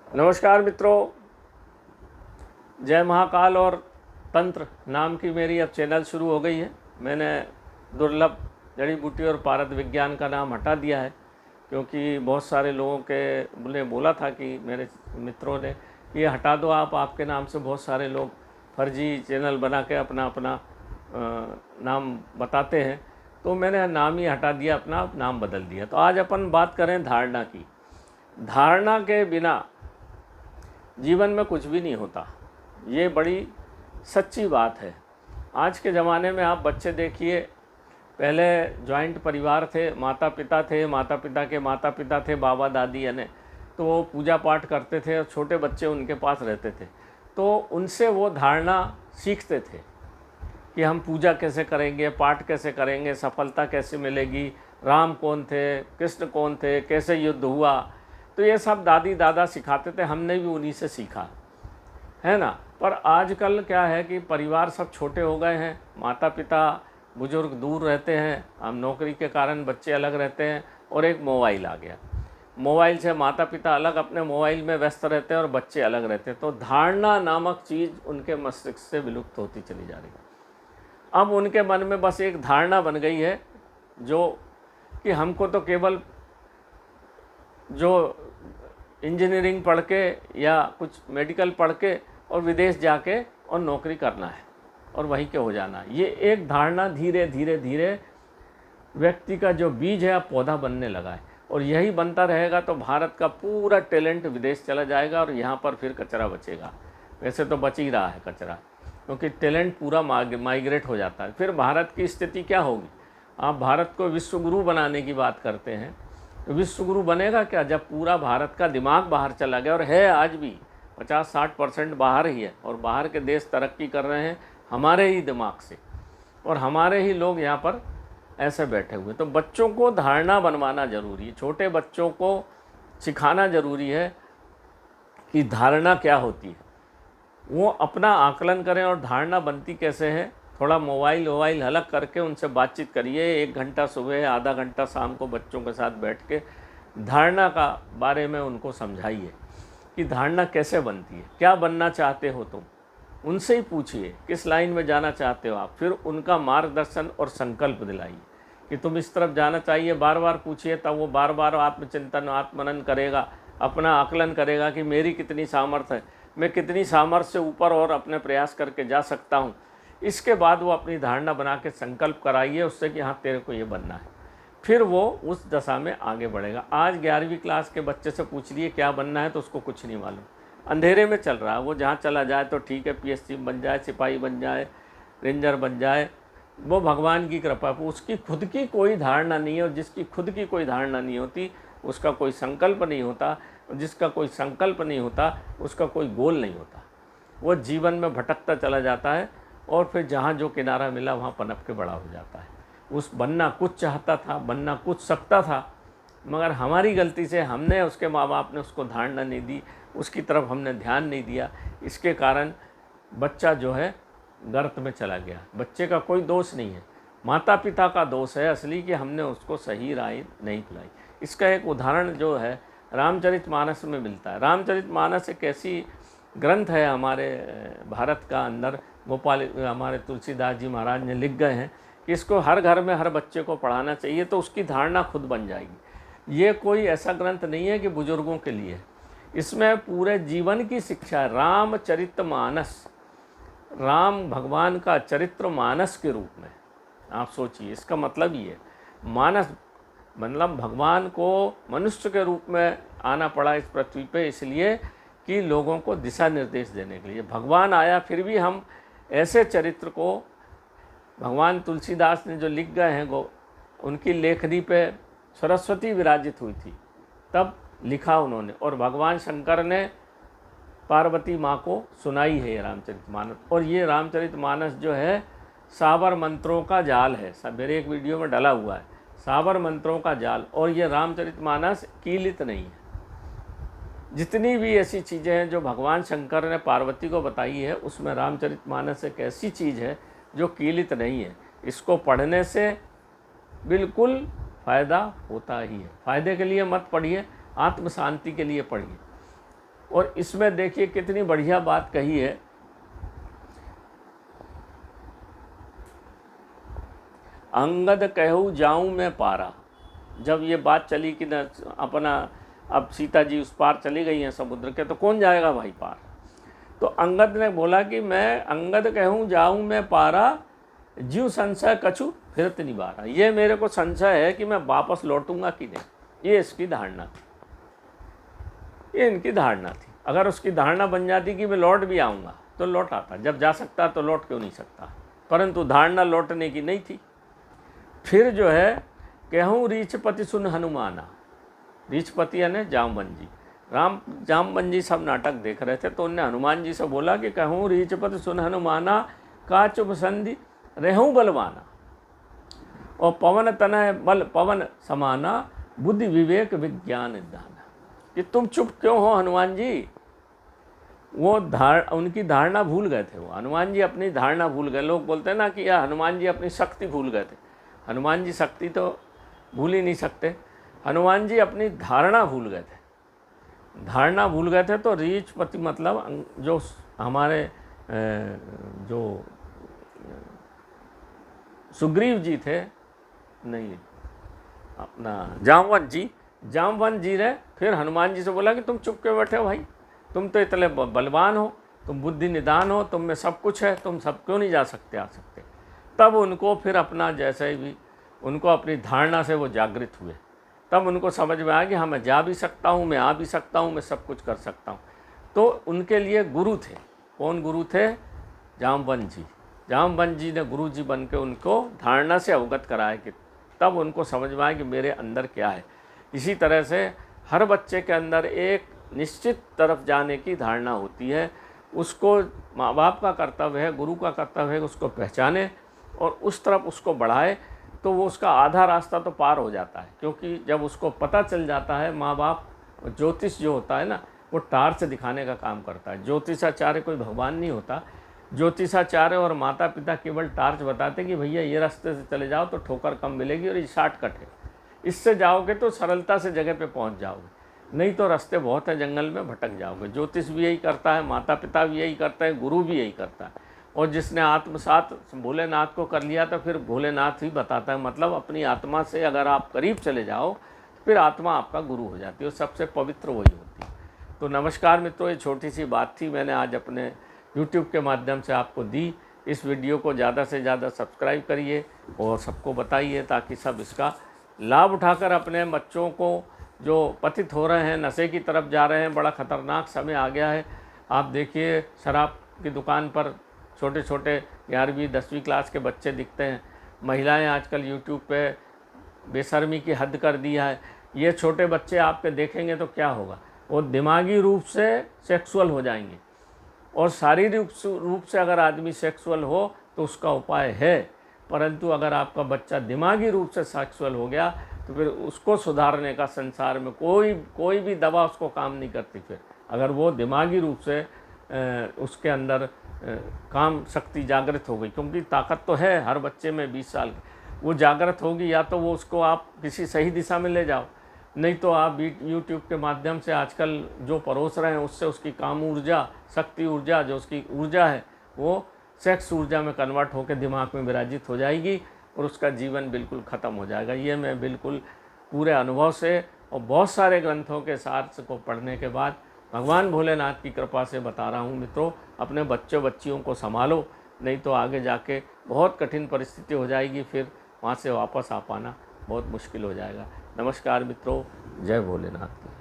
नमस्कार मित्रों, जय महाकाल और तंत्र नाम की मेरी अब चैनल शुरू हो गई है। मैंने दुर्लभ जड़ी बूटी और पारद विज्ञान का नाम हटा दिया है क्योंकि बहुत सारे लोगों के ने बोला था कि मेरे मित्रों ने कि ये हटा दो आप, आपके नाम से बहुत सारे लोग फर्जी चैनल बना के अपना अपना नाम बताते हैं। तो मैंने नाम ही हटा दिया, अपना नाम बदल दिया। तो आज अपन बात करें धारणा की। धारणा के बिना जीवन में कुछ भी नहीं होता, ये बड़ी सच्ची बात है। आज के ज़माने में आप बच्चे देखिए, पहले जॉइंट परिवार थे, माता पिता थे, माता पिता के माता पिता थे, बाबा दादी यानी, तो वो पूजा पाठ करते थे और छोटे बच्चे उनके पास रहते थे, तो उनसे वो धारणा सीखते थे कि हम पूजा कैसे करेंगे, पाठ कैसे करेंगे, सफलता कैसे मिलेगी, राम कौन थे, कृष्ण कौन थे, कैसे युद्ध हुआ। तो ये सब दादी दादा सिखाते थे, हमने भी उन्हीं से सीखा है ना। पर आजकल क्या है कि परिवार सब छोटे हो गए हैं, माता पिता बुजुर्ग दूर रहते हैं, हम नौकरी के कारण बच्चे अलग रहते हैं और एक मोबाइल आ गया। मोबाइल से माता पिता अलग अपने मोबाइल में व्यस्त रहते हैं और बच्चे अलग रहते हैं। तो धारणा नामक चीज़ उनके मस्तिष्क से विलुप्त होती चली जा रही है। अब उनके मन में बस एक धारणा बन गई है जो कि हमको तो केवल जो इंजीनियरिंग पढ़ के या कुछ मेडिकल पढ़ के और विदेश जाके और नौकरी करना है और वहीं के हो जाना है। ये एक धारणा धीरे धीरे धीरे व्यक्ति का जो बीज है अब पौधा बनने लगा है और यही बनता रहेगा तो भारत का पूरा टैलेंट विदेश चला जाएगा और यहाँ पर फिर कचरा बचेगा। वैसे तो बच ही रहा है कचरा, क्योंकि टैलेंट पूरा माइग्रेट हो जाता है। फिर भारत की स्थिति क्या होगी? आप भारत को विश्वगुरु बनाने की बात करते हैं, विश्वगुरु बनेगा क्या जब पूरा भारत का दिमाग बाहर चला गया? और है आज भी 50-60% बाहर ही है और बाहर के देश तरक्की कर रहे हैं हमारे ही दिमाग से, और हमारे ही लोग यहाँ पर ऐसे बैठे हुए। तो बच्चों को धारणा बनवाना ज़रूरी है, छोटे बच्चों को सिखाना ज़रूरी है कि धारणा क्या होती है, वो अपना आकलन करें और धारणा बनती कैसे है। थोड़ा मोबाइल अलग करके उनसे बातचीत करिए, 1 घंटा सुबह, आधा घंटा शाम को बच्चों के साथ बैठ के धारणा का बारे में उनको समझाइए कि धारणा कैसे बनती है, क्या बनना चाहते हो तुम, उनसे ही पूछिए किस लाइन में जाना चाहते हो आप। फिर उनका मार्गदर्शन और संकल्प दिलाइए कि तुम इस तरफ जाना चाहिए, बार बार पूछिए, तब वो बार बार आत्मचिंतन आत्मनन करेगा, अपना आकलन करेगा कि मेरी कितनी सामर्थ्य है, मैं कितनी सामर्थ्य से ऊपर और अपने प्रयास करके जा सकता हूँ। इसके बाद वो अपनी धारणा बना के संकल्प कराइए उससे कि हाँ तेरे को ये बनना है, फिर वो उस दशा में आगे बढ़ेगा। आज 11वीं क्लास के बच्चे से पूछ लिए क्या बनना है तो उसको कुछ नहीं मालूम, अंधेरे में चल रहा है। वो जहाँ चला जाए तो ठीक है, पीएससी बन जाए, सिपाही बन जाए, रेंजर बन जाए, वो भगवान की कृपा। उसकी खुद की कोई धारणा नहीं है, और जिसकी खुद की कोई धारणा नहीं होती उसका कोई संकल्प नहीं होता, जिसका कोई संकल्प नहीं होता उसका कोई गोल नहीं होता। वो जीवन में भटकता चला जाता है और फिर जहाँ जो किनारा मिला वहाँ पनप के बड़ा हो जाता है। उस बनना कुछ चाहता था, बनना कुछ सकता था, मगर हमारी गलती से हमने, उसके माँ बाप ने उसको धारणा नहीं दी, उसकी तरफ हमने ध्यान नहीं दिया। इसके कारण बच्चा जो है गर्त में चला गया। बच्चे का कोई दोष नहीं है, माता पिता का दोष है असली कि हमने उसको सही राय नहीं खिलाई। इसका एक उदाहरण जो है रामचरितमानस में मिलता है। रामचरितमानस एक ऐसी ग्रंथ है हमारे भारत का, अंदर गोपाल हमारे तुलसीदास जी महाराज ने लिख गए हैं कि इसको हर घर में हर बच्चे को पढ़ाना चाहिए, तो उसकी धारणा खुद बन जाएगी। ये कोई ऐसा ग्रंथ नहीं है कि बुजुर्गों के लिए, इसमें पूरे जीवन की शिक्षा है। रामचरितमानस, राम भगवान का चरित्र मानस के रूप में आप सोचिए, इसका मतलब ये मानस मतलब भगवान को मनुष्य के रूप में आना पड़ा इस पृथ्वी पे, इसलिए कि लोगों को दिशा निर्देश देने के लिए भगवान आया। फिर भी हम ऐसे चरित्र को, भगवान तुलसीदास ने जो लिख गए हैं उनकी लेखनी पे सरस्वती विराजित हुई थी तब लिखा उन्होंने, और भगवान शंकर ने पार्वती माँ को सुनाई है ये रामचरितमानस। और ये रामचरितमानस जो है साबर मंत्रों का जाल है, मेरे एक वीडियो में डला हुआ है, साबर मंत्रों का जाल। और ये रामचरितमानस कीलित नहीं है। जितनी भी ऐसी चीज़ें हैं जो भगवान शंकर ने पार्वती को बताई है, उसमें रामचरितमानस एक ऐसी चीज़ है जो कीलित नहीं है। इसको पढ़ने से बिल्कुल फ़ायदा होता ही है। फ़ायदे के लिए मत पढ़िए, आत्म शांति के लिए पढ़िए। और इसमें देखिए कितनी बढ़िया बात कही है, अंगद कहूँ जाऊँ मैं पारा। जब ये बात चली कि न अपना अब सीता जी उस पार चली गई हैं समुद्र के, तो कौन जाएगा भाई पार। तो अंगद ने बोला कि मैं अंगद कहूँ जाऊँ मैं पारा, ज्यों संशय कछु फिरत निबारा। ये मेरे को संशय है कि मैं वापस लौटूंगा कि नहीं। ये इसकी धारणा थी, ये इनकी धारणा थी। अगर उसकी धारणा बन जाती कि मैं लौट भी आऊँगा तो लौट आता, जब जा सकता तो लौट क्यों नहीं सकता, परंतु धारणा लौटने की नहीं थी। फिर जो है कहूँ रीछपति सुन हनुमाना। रीछपति यानी जामवन जी, जामवन जी सब नाटक देख रहे थे, तो उनने हनुमान जी से बोला कि कहूँ रीछपति सुन हनुमाना, का चुप संधि रहूँ बलवाना, और पवन तनय बल पवन समाना, बुद्धि विवेक विज्ञान दाना। कि तुम चुप क्यों हो हनुमान जी। वो उनकी धारणा भूल गए थे, वो हनुमान जी अपनी धारणा भूल गए। लोग बोलते हैं ना कि यह हनुमान जी अपनी शक्ति भूल गए थे। हनुमान जी शक्ति तो भूल ही नहीं सकते, हनुमान जी अपनी धारणा भूल गए थे। धारणा भूल गए थे तो रीछपति मतलब जो हमारे जो सुग्रीव जी थे, नहीं अपना जामवन जी ने फिर हनुमान जी से बोला कि तुम चुप क्यों बैठे हो भाई, तुम तो इतने बलवान हो, तुम बुद्धि निदान हो, तुम में सब कुछ है, तुम सब क्यों नहीं जा सकते आ सकते। तब उनको फिर अपना जैसे भी उनको अपनी धारणा से वो जागृत हुए, तब उनको समझ में आया कि हाँ मैं जा भी सकता हूँ, मैं आ भी सकता हूँ, मैं सब कुछ कर सकता हूँ। तो उनके लिए गुरु थे। कौन गुरु थे? जामवन जी। जामवन जी ने गुरु जी बन के उनको धारणा से अवगत कराया कि तब उनको समझ में आया कि मेरे अंदर क्या है। इसी तरह से हर बच्चे के अंदर एक निश्चित तरफ जाने की धारणा होती है, उसको माँ बाप का कर्तव्य है, गुरु का कर्तव्य है उसको पहचाने और उस तरफ उसको बढ़ाए, तो वो उसका आधा रास्ता तो पार हो जाता है। क्योंकि जब उसको पता चल जाता है, माँ बाप ज्योतिष जो होता है ना, वो टार्च दिखाने का काम करता है। ज्योतिषाचार्य कोई भगवान नहीं होता, ज्योतिषाचार्य और माता पिता केवल टार्च बताते कि भैया ये रास्ते से चले जाओ तो ठोकर कम मिलेगी और ये शॉर्टकट है, इससे जाओगे तो सरलता से जगह पे पहुंच जाओगे, नहीं तो रास्ते बहुत है, जंगल में भटक जाओगे। ज्योतिष भी यही करता है, माता पिता भी यही करते हैं, गुरु भी यही करता है। और जिसने आत्मसात भोलेनाथ को कर लिया तो फिर भोलेनाथ ही बताता है। मतलब अपनी आत्मा से अगर आप करीब चले जाओ फिर आत्मा आपका गुरु हो जाती है और सबसे पवित्र वही होती है। तो नमस्कार मित्रों, ये छोटी सी बात थी, मैंने आज अपने YouTube के माध्यम से आपको दी। इस वीडियो को ज़्यादा से ज़्यादा सब्सक्राइब करिए और सबको बताइए ताकि सब इसका लाभ उठाकर अपने बच्चों को जो पतित हो रहे हैं, नशे की तरफ जा रहे हैं, बड़ा ख़तरनाक समय आ गया है। आप देखिए शराब की दुकान पर छोटे छोटे 11वीं 10वीं क्लास के बच्चे दिखते हैं। महिलाएं आजकल YouTube पे बेशर्मी की हद कर दिया है। ये छोटे बच्चे आपके देखेंगे तो क्या होगा, वो दिमागी रूप से सेक्सुअल हो जाएंगे। और शारीरिक रूप से अगर आदमी सेक्सुअल हो तो उसका उपाय है, परंतु अगर आपका बच्चा दिमागी रूप से सेक्सुअल हो गया तो फिर उसको सुधारने का संसार में कोई भी दवा उसको काम नहीं करती। फिर अगर वो दिमागी रूप से उसके अंदर काम शक्ति जागृत हो गई, क्योंकि ताकत तो है हर बच्चे में 20 साल की, वो जागृत होगी, या तो वो उसको आप किसी सही दिशा में ले जाओ, नहीं तो आप YouTube के माध्यम से आजकल जो परोस रहे हैं उससे उसकी काम ऊर्जा, शक्ति ऊर्जा, जो उसकी ऊर्जा है वो सेक्स ऊर्जा में कन्वर्ट होकर दिमाग में विराजित हो जाएगी और उसका जीवन बिल्कुल ख़त्म हो जाएगा। ये मैं बिल्कुल पूरे अनुभव से और बहुत सारे ग्रंथों के सार को पढ़ने के बाद भगवान भोलेनाथ की कृपा से बता रहा हूँ। मित्रों, अपने बच्चियों को संभालो, नहीं तो आगे जाके बहुत कठिन परिस्थिति हो जाएगी, फिर वहाँ से वापस आ पाना बहुत मुश्किल हो जाएगा। नमस्कार मित्रों, जय भोलेनाथ की।